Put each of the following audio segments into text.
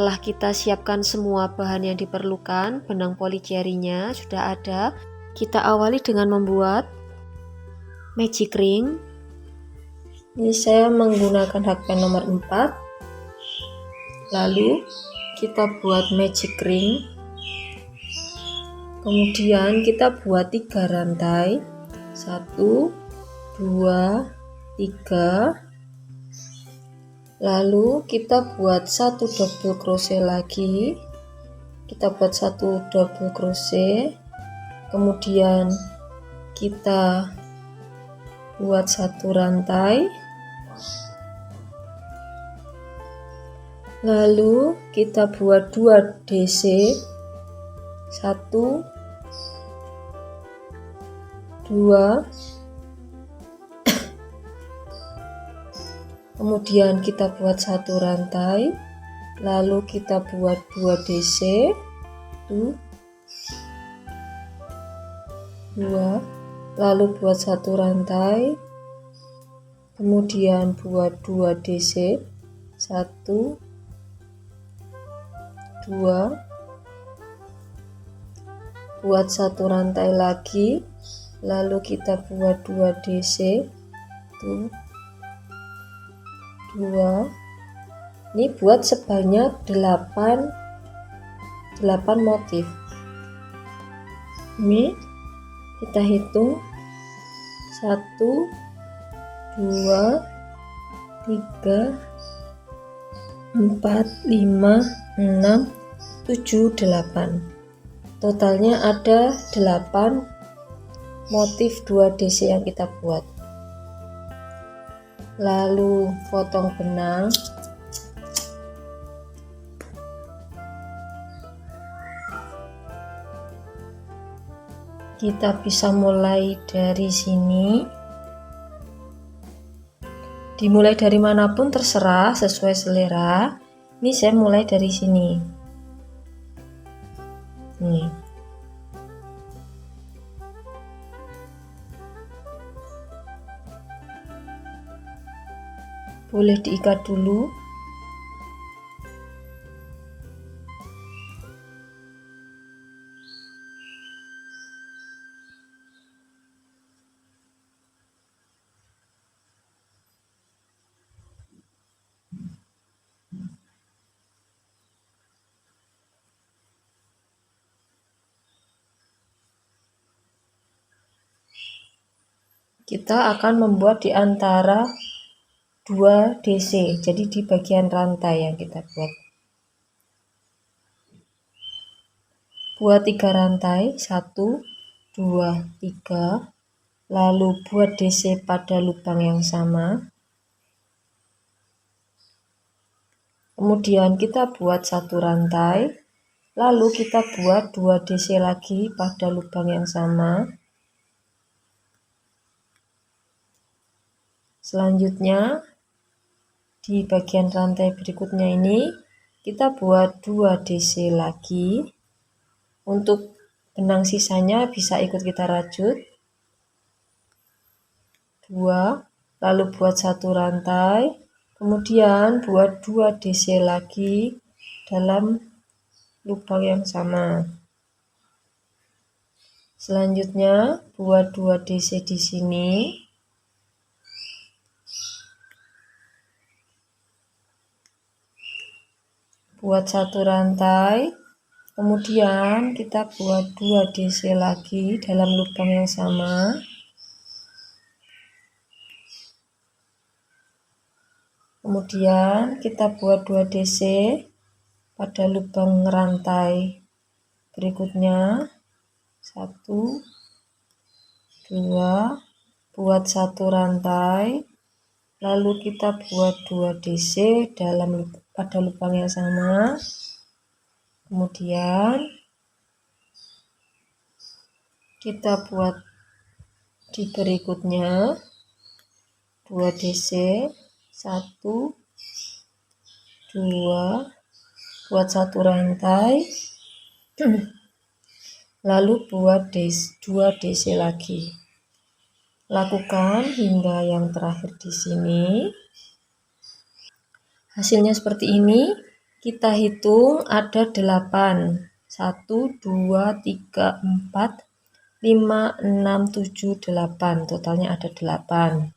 Setelah kita siapkan semua bahan yang diperlukan, benang polycherry-nya sudah ada. Kita awali dengan membuat magic ring. Ini saya menggunakan hakpen nomor 4. Lalu kita buat magic ring. Kemudian kita buat 3 rantai. 1, 2, 3. Lalu kita buat 1 double crochet lagi. Kita buat 1 double crochet. Kemudian kita buat 1 rantai. Lalu kita buat 2 DC. 1, 2. Kemudian kita buat 1 rantai. Lalu kita buat 2 DC. 1, 2. Lalu buat 1 rantai. Kemudian buat 2 DC. 1, 2. Buat 1 rantai lagi. Lalu kita buat 2 DC. 1, 2. Ini buat sebanyak 8 motif. Ini kita hitung 1, 2, 3, 4, 5, 6, 7, 8. Totalnya ada 8 motif 2 DC yang kita buat. Lalu potong benang. Kita bisa mulai dari sini. Dimulai dari manapun terserah, sesuai selera. Ini saya mulai dari sini. Nih. Boleh diikat dulu. Kita akan membuat di antara 2 DC, jadi di bagian rantai yang kita buat. Buat 3 rantai, 1, 2, 3. Lalu buat DC pada lubang yang sama. Kemudian kita buat 1 rantai. Lalu kita buat 2 DC lagi pada lubang yang sama. Selanjutnya di bagian rantai berikutnya ini kita buat 2 DC lagi. Untuk benang sisanya bisa ikut kita rajut. 2, lalu buat 1 rantai, kemudian buat 2 DC lagi dalam lubang yang sama. Selanjutnya buat 2 DC di sini. Buat 1 rantai, kemudian kita buat 2 DC lagi dalam lubang yang sama. Kemudian kita buat 2 DC pada lubang rantai berikutnya. 1, 2, buat 1 rantai. Lalu kita buat 2 DC pada lubang yang sama. Kemudian kita buat di berikutnya 2 DC, 1, 2, buat 1 rantai. Lalu buat 2 DC lagi. Lakukan hingga yang terakhir di sini. Hasilnya seperti ini. Kita hitung ada 8. 1, 2, 3, 4, 5, 6, 7, 8. Totalnya ada 8.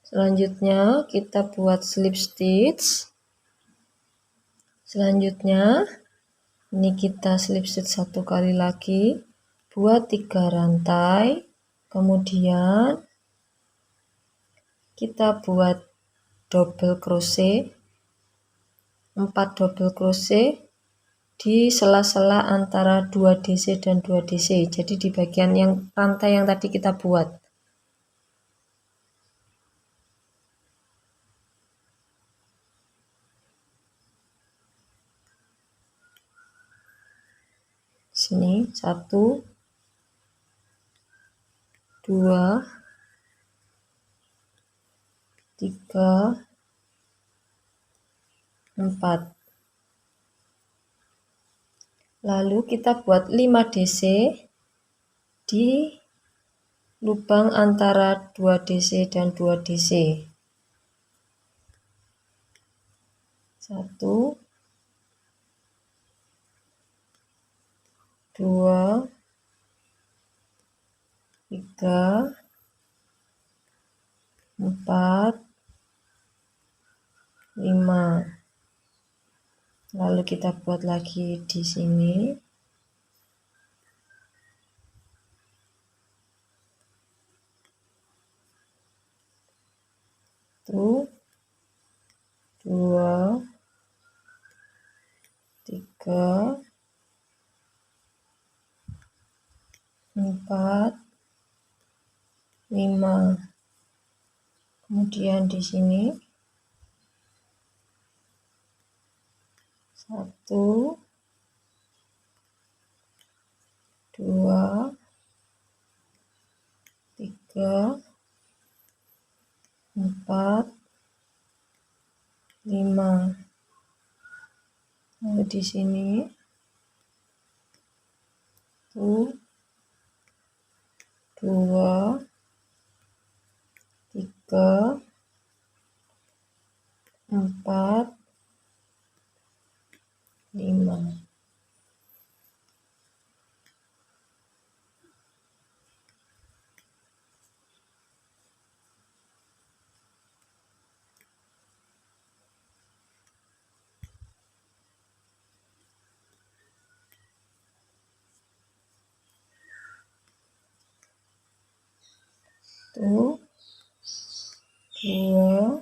Selanjutnya kita buat slip stitch. Selanjutnya ini kita slip stitch 1 kali lagi, buat 3 rantai, kemudian kita buat double crochet, 4 double crochet di sela-sela antara 2 DC dan 2 DC. Jadi di bagian yang rantai yang tadi kita buat. Sini 1, 2, 3, 4. Lalu kita buat 5 DC di lubang antara 2 DC dan 2 DC. 1, 2, 3, 4, 5. Lalu kita buat lagi di sini. Tuh, 2, 3, 4, 5. Kemudian di sini 1, 2, 3, 4, 5. Lalu di sini 1, 2, 3, 4, 5. Tuh, 2,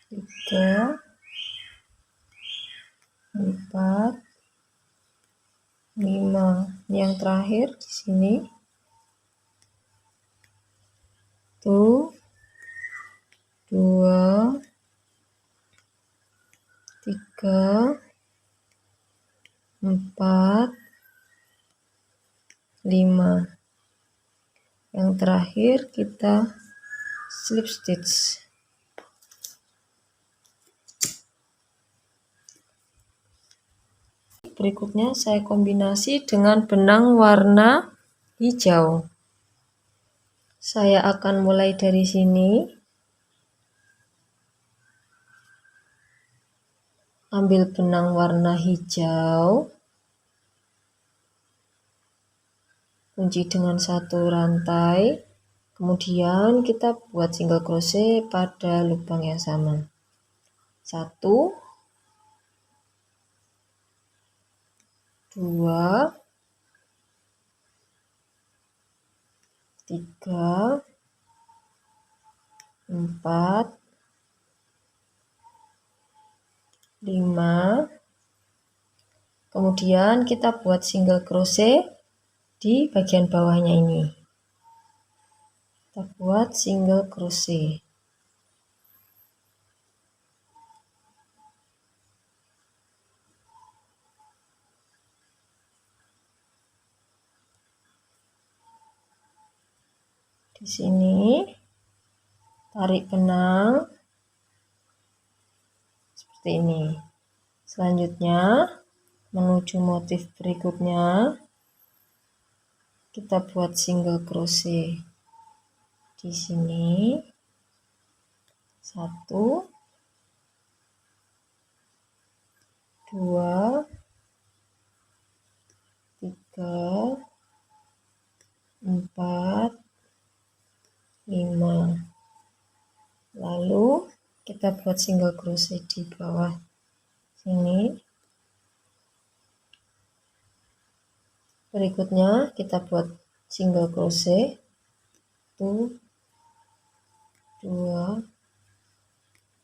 3, 4, 5. Yang terakhir di sini. Tuh, 2, 3, 4, 5. Yang terakhir kita slip stitch. Berikutnya saya kombinasi dengan benang warna hijau. Saya akan mulai dari sini. Ambil benang warna hijau. Kunci dengan 1 rantai. Kemudian kita buat single crochet pada lubang yang sama. 1, 2, 3, 4, 5. Kemudian kita buat single crochet di bagian bawahnya ini. Kita buat single crochet. Di sini tarik benang seperti ini. Selanjutnya menuju motif berikutnya, kita buat single crochet di sini. 1, 2, 3, 4, 5. Lalu kita buat single crochet di bawah sini. Berikutnya kita buat single crochet 1, 2,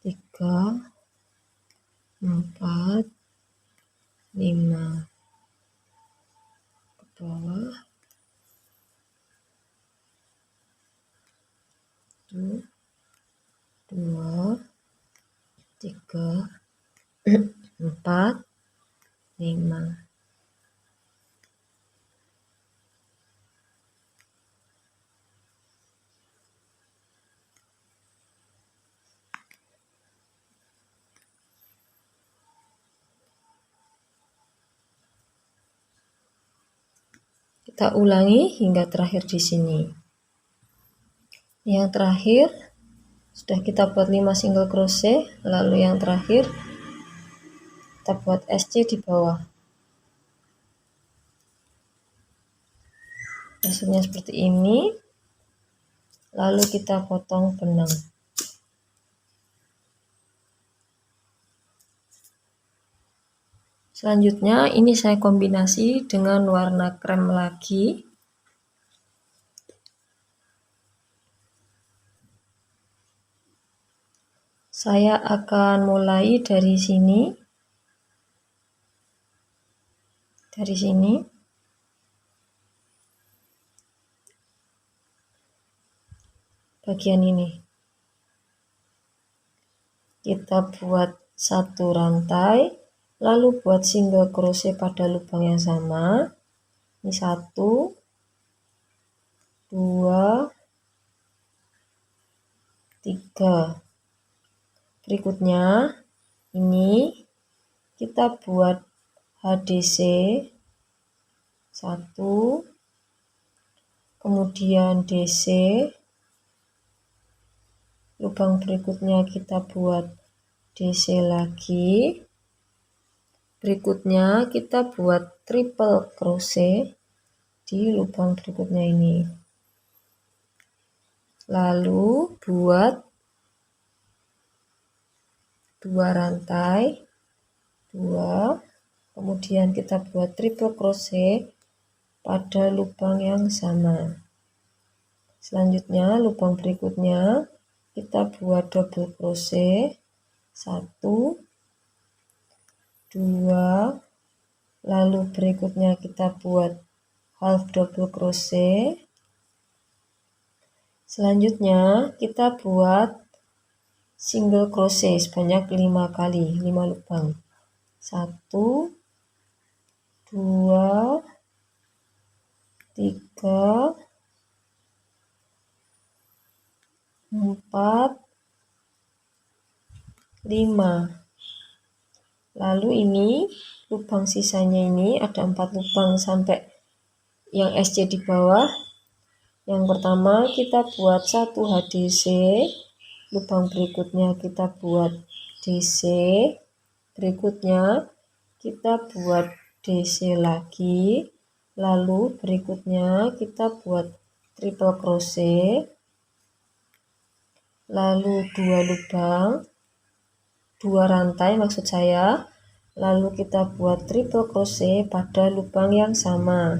3, 4, 5 ke bawah. 1, 2, 3, 4, 5. Kita ulangi hingga terakhir di sini. Yang terakhir sudah kita buat 5 single crochet, lalu yang terakhir kita buat SC di bawah. Hasilnya seperti ini. Lalu kita potong benang. Selanjutnya ini saya kombinasi dengan warna krem lagi. Saya akan mulai dari sini. Dari sini. Bagian ini. Kita buat satu rantai. Lalu buat single crochet pada lubang yang sama. Ini 1, 2, 3. Berikutnya ini kita buat HDC 1, kemudian DC. Lubang berikutnya kita buat DC lagi. Berikutnya kita buat triple crochet di lubang berikutnya ini. Lalu buat 2 rantai, 2, kemudian kita buat triple crochet pada lubang yang sama. Selanjutnya lubang berikutnya kita buat double crochet 1, 2, lalu berikutnya kita buat half double crochet. Selanjutnya kita buat single crochet sebanyak 5 kali, 5 lubang. 1, 2, 3, 4, 5. Lalu ini lubang sisanya ini ada 4 lubang sampai yang SC di bawah. Yang pertama kita buat 1 HDC, lubang berikutnya kita buat DC, berikutnya kita buat DC lagi, lalu berikutnya kita buat triple crochet, lalu 2 lubang, 2 rantai maksud saya, lalu kita buat triple crochet pada lubang yang sama.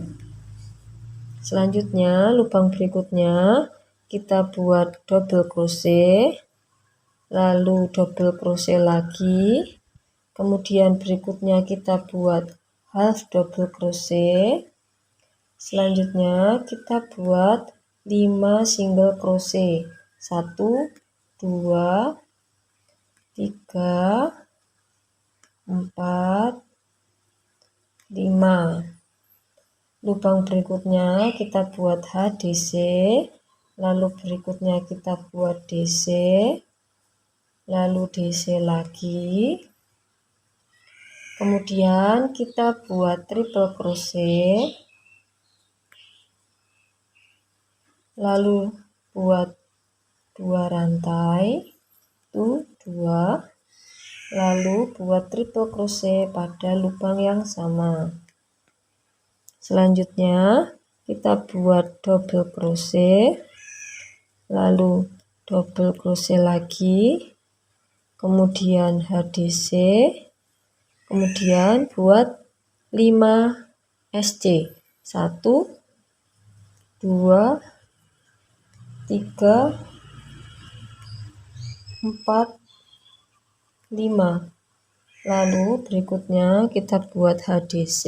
Selanjutnya lubang berikutnya kita buat double crochet, lalu double crochet lagi, kemudian berikutnya kita buat half double crochet, selanjutnya kita buat 5 single crochet, 1, 2, 3, 4, 5. Lubang berikutnya kita buat HDC, lalu berikutnya kita buat DC, lalu DC lagi, kemudian kita buat triple crochet, lalu buat 2 rantai, 2, lalu buat triple crochet pada lubang yang sama. Selanjutnya kita buat double crochet, lalu double crochet lagi, kemudian HDC, kemudian buat 5 SC. 1 2 3 4 5. Lalu berikutnya kita buat HDC.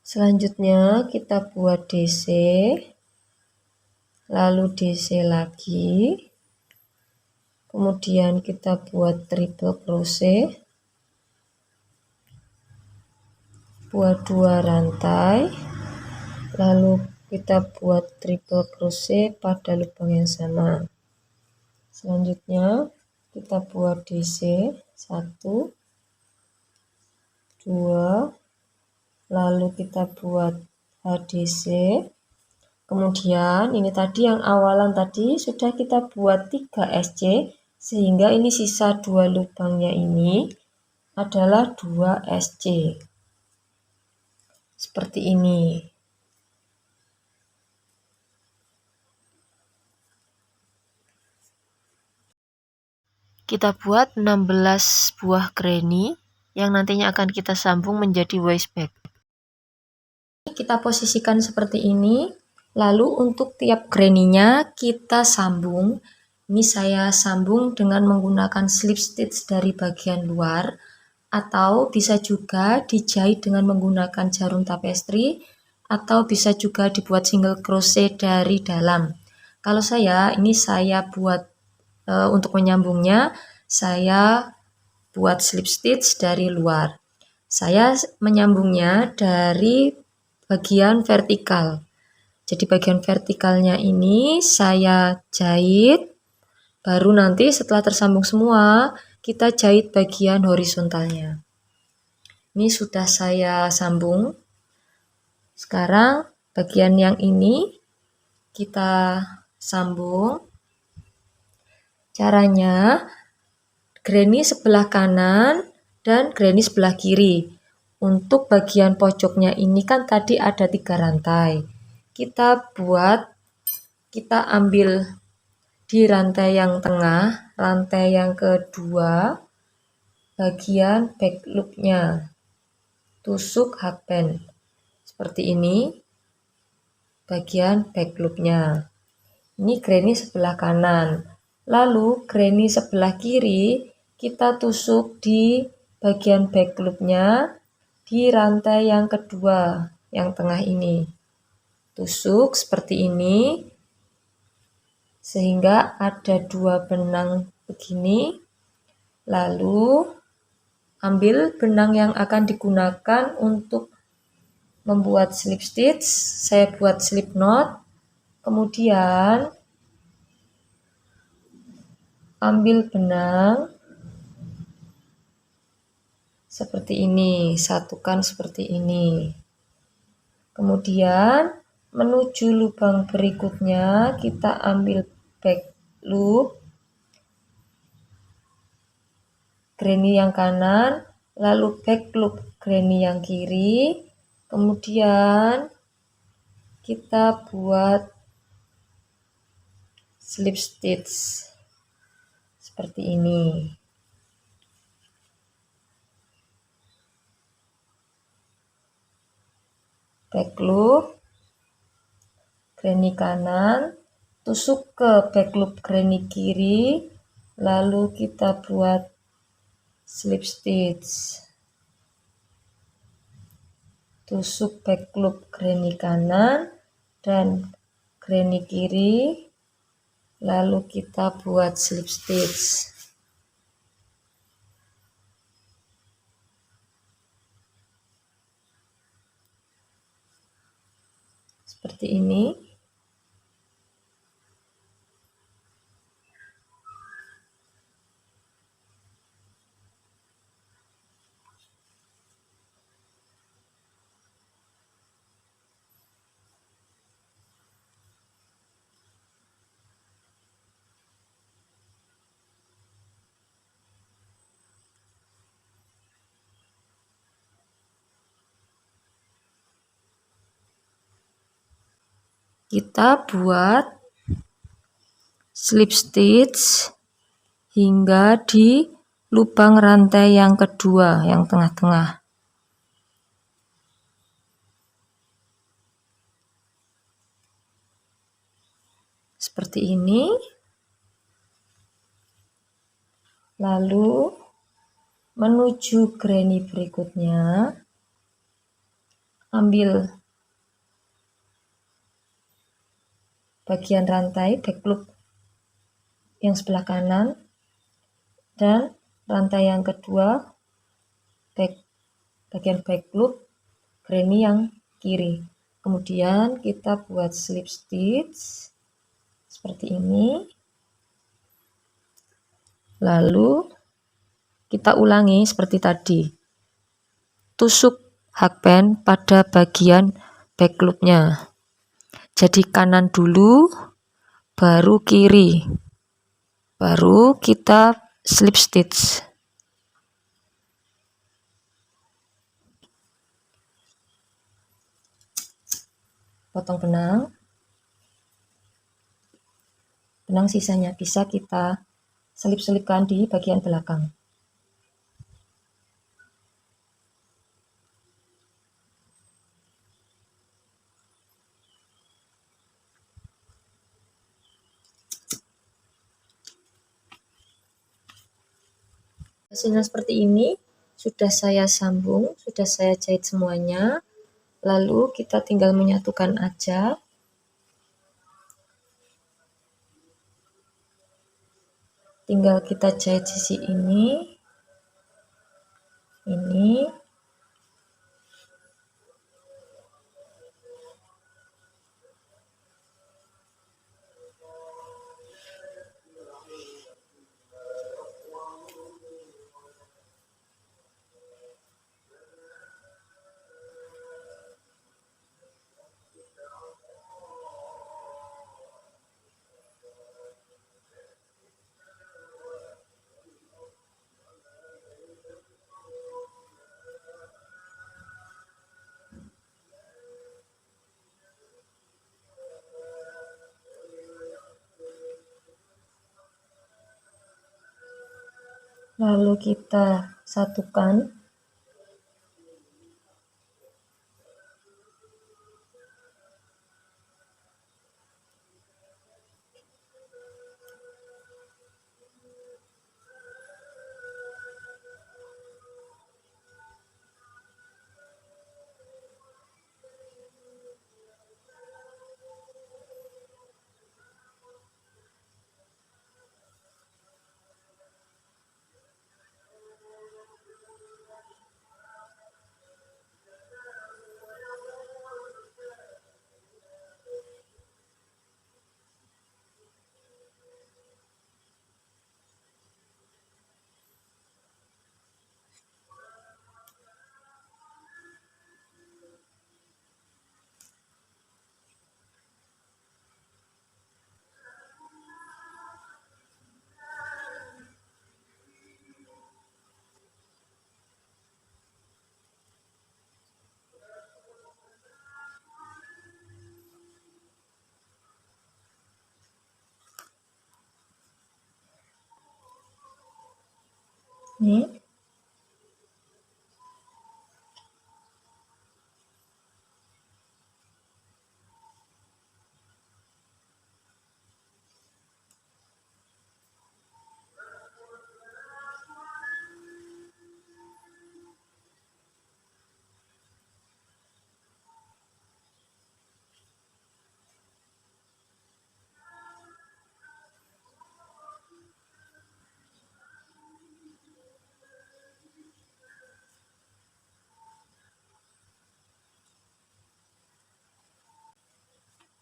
Selanjutnya kita buat DC, lalu DC lagi, kemudian kita buat triple crochet, buat 2 rantai, lalu kita buat triple crochet pada lubang yang sama. Selanjutnya kita buat DC 1 2, lalu kita buat HDC. Kemudian ini tadi yang awalan tadi sudah kita buat 3 SC, sehingga ini sisa 2 lubangnya ini adalah 2 SC. Seperti ini. Kita buat 16 buah granny yang nantinya akan kita sambung menjadi waist bag. Kita posisikan seperti ini. Lalu untuk tiap granny-nya kita sambung. Ini saya sambung dengan menggunakan slip stitch dari bagian luar, atau bisa juga dijahit dengan menggunakan jarum tapestry, atau bisa juga dibuat single crochet dari dalam. Kalau saya buat untuk menyambungnya, saya buat slip stitch dari luar. Saya menyambungnya dari bagian vertikal. Jadi bagian vertikalnya ini saya jahit, baru nanti setelah tersambung semua, kita jahit bagian horizontalnya. Ini sudah saya sambung. Sekarang bagian yang ini kita sambung. Caranya, granny sebelah kanan dan granny sebelah kiri. Untuk bagian pojoknya ini kan tadi ada 3 rantai. Kita ambil di rantai yang tengah, rantai yang kedua, bagian back loopnya, tusuk hakband. Seperti ini, bagian back loopnya. Ini granny sebelah kanan. Lalu granny sebelah kiri kita tusuk di bagian back loopnya di rantai yang kedua, yang tengah ini. Tusuk seperti ini, sehingga ada 2 benang begini. Lalu ambil benang yang akan digunakan untuk membuat slip stitch. Saya buat slip knot. Kemudian ambil benang seperti ini, satukan seperti ini. Kemudian menuju lubang berikutnya kita ambil back loop granny yang kanan, lalu back loop granny yang kiri, kemudian kita buat slip stitch seperti ini. Back loop granny kanan, tusuk ke back loop granny kiri, lalu kita buat slip stitch. Tusuk back loop granny kanan dan granny kiri, lalu kita buat slip stitch. Seperti ini. kita buat slip stitch hingga di lubang rantai yang kedua, yang tengah-tengah. Seperti ini. Lalu menuju granny berikutnya, ambil bagian rantai back loop yang sebelah kanan dan rantai yang kedua bagian back loop granny yang kiri. Kemudian kita buat slip stitch seperti ini. Lalu kita ulangi seperti tadi. Tusuk hakpen pada bagian back loopnya. Jadi kanan dulu, baru kiri. Baru kita slip stitch. Potong benang. Benang sisanya bisa kita selip-selipkan di bagian belakang. Hasilnya seperti ini, sudah saya sambung, sudah saya jahit semuanya. Lalu kita tinggal menyatukan aja. Tinggal kita jahit sisi ini. Lalu kita satukan. Nih.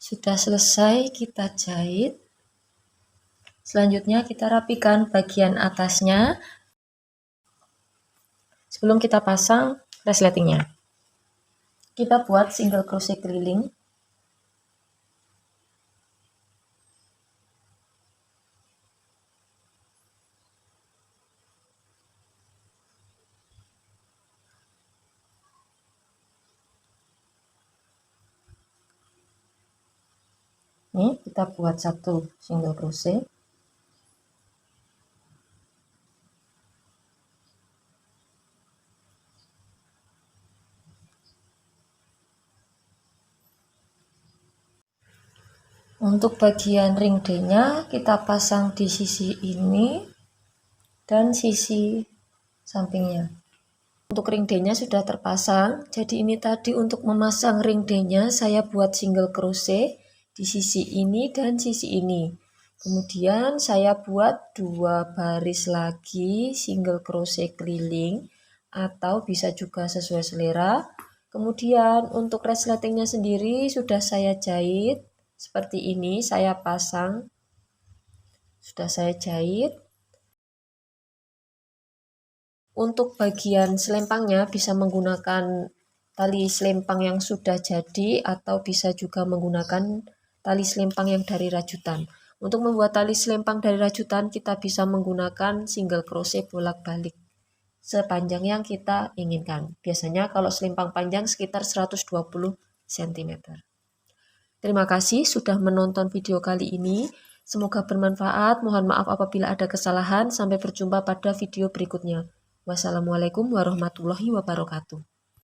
Sudah selesai kita jahit. Selanjutnya kita rapikan bagian atasnya sebelum kita pasang resletingnya. Kita buat single crochet keliling. Nih, kita buat 1 single crochet. Untuk bagian ring D-nya kita pasang di sisi ini dan sisi sampingnya. Untuk ring D-nya sudah terpasang, jadi ini tadi untuk memasang ring D-nya saya buat single crochet di sisi ini dan sisi ini. Kemudian saya buat 2 baris lagi single crochet keliling atau bisa juga sesuai selera. Kemudian untuk resletingnya sendiri sudah saya jahit seperti ini, saya pasang, sudah saya jahit. Untuk bagian selempangnya bisa menggunakan tali selempang yang sudah jadi atau bisa juga menggunakan tali selempang yang dari rajutan. Untuk membuat tali selempang dari rajutan kita bisa menggunakan single crochet bolak-balik sepanjang yang kita inginkan. Biasanya kalau selempang panjang sekitar 120 cm. Terima kasih sudah menonton video kali ini. Semoga bermanfaat. Mohon maaf apabila ada kesalahan. Sampai berjumpa pada video berikutnya. Wassalamualaikum warahmatullahi wabarakatuh.